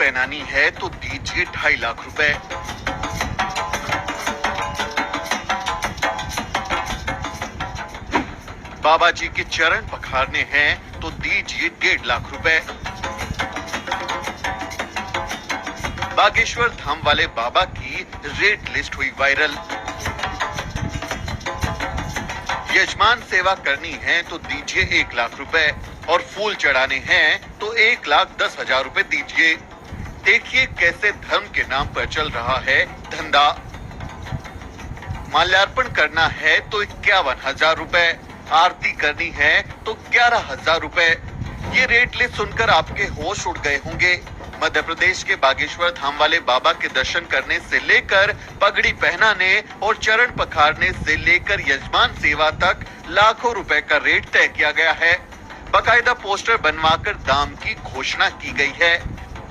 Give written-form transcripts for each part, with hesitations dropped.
पहनानी है तो दीजिए 2.5 लाख रुपए। बाबा जी के चरण पखारने हैं तो दीजिए 1.5 लाख रुपए। बागेश्वर धाम वाले बाबा की रेट लिस्ट हुई वायरल। यजमान सेवा करनी है तो दीजिए 1 लाख रुपए और फूल चढ़ाने हैं तो 1,10,000 रुपए दीजिए। देखिए कैसे धर्म के नाम पर चल रहा है धंधा। माल्यार्पण करना है तो 51,000 रुपए, आरती करनी है तो 11,000 रुपए। ये रेट लिस्ट सुनकर आपके होश उड़ गए होंगे। मध्य प्रदेश के बागेश्वर धाम वाले बाबा के दर्शन करने से लेकर पगड़ी पहनाने और चरण पखारने से लेकर यजमान सेवा तक लाखों रुपए का रेट तय किया गया है। बाकायदा पोस्टर बनवाकर दाम की घोषणा की गई है।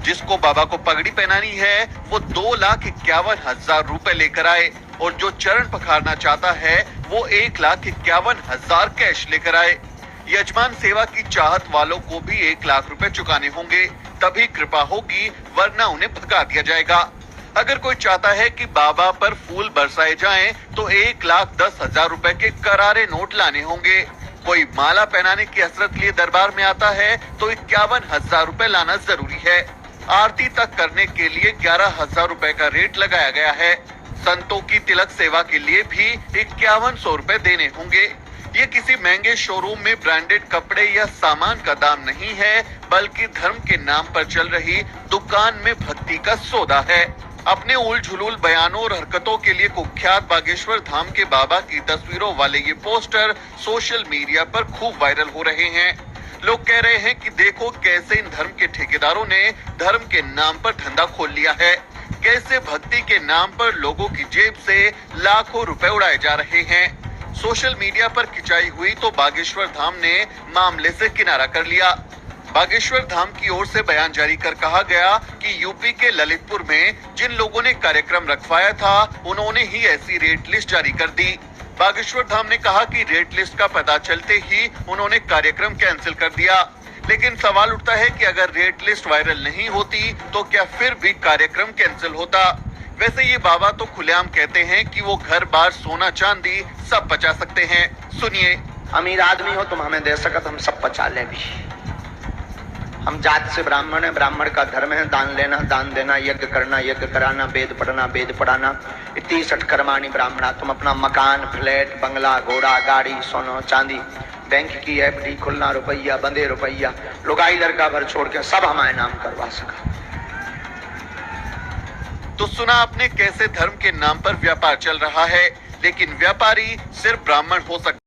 जिसको बाबा को पगड़ी पहनानी है वो 2,51,000 रुपए लेकर आए और जो चरण पखारना चाहता है वो 1,51,000 कैश लेकर आए। यजमान सेवा की चाहत वालों को भी 1 लाख रुपए चुकाने होंगे, तभी कृपा होगी, वरना उन्हें भगा दिया जाएगा। अगर कोई चाहता है कि बाबा पर फूल बरसाए जाएं, तो 1,10,000 रुपए के करारे नोट लाने होंगे। कोई माला पहनाने की हसरत लिए दरबार में आता है तो 51,000 रुपए लाना जरूरी है। आरती तक करने के लिए 11,000 रुपए का रेट लगाया गया है। संतों की तिलक सेवा के लिए भी 5,100 रुपए देने होंगे। ये किसी महंगे शोरूम में ब्रांडेड कपड़े या सामान का दाम नहीं है, बल्कि धर्म के नाम पर चल रही दुकान में भक्ति का सौदा है। अपने उल झुलूल बयानों और हरकतों के लिए कुख्यात बागेश्वर धाम के बाबा की तस्वीरों वाले ये पोस्टर सोशल मीडिया पर खूब वायरल हो रहे हैं। लोग कह रहे हैं कि देखो कैसे इन धर्म के ठेकेदारों ने धर्म के नाम पर धंधा खोल लिया है, कैसे भक्ति के नाम पर लोगों की जेब से लाखों रुपए उड़ाए जा रहे हैं। सोशल मीडिया पर खिंचाई हुई तो बागेश्वर धाम ने मामले से किनारा कर लिया। बागेश्वर धाम की ओर से बयान जारी कर कहा गया कि यूपी के ललितपुर में जिन लोगों ने कार्यक्रम रखवाया था उन्होंने ही ऐसी रेट लिस्ट जारी कर दी। बागेश्वर धाम ने कहा कि रेट लिस्ट का पता चलते ही उन्होंने कार्यक्रम कैंसिल कर दिया। लेकिन सवाल उठता है कि अगर रेट लिस्ट वायरल नहीं होती तो क्या फिर भी कार्यक्रम कैंसिल होता? वैसे ये बाबा तो खुलेआम कहते हैं कि वो घर बार सोना चांदी सब बचा सकते हैं। सुनिए। अमीर आदमी हो तुम हमें दे सकत, हम सब बचा ले भी। हम जात से ब्राह्मण है, ब्राह्मण का धर्म है दान लेना दान देना, यज्ञ करना यज्ञ कराना, वेद पढ़ना। इतनी सटकर्माणी ब्राह्मणा। तुम अपना मकान, फ्लैट, बंगला, घोड़ा, गाड़ी, सोना चांदी, बैंक की एफडी खुलना, रुपया बंदे रुपया, लुगाई लड़का भर छोड़ के सब हमारे नाम करवा सका। तो सुना आपने कैसे धर्म के नाम पर व्यापार चल रहा है, लेकिन व्यापारी सिर्फ ब्राह्मण हो सकता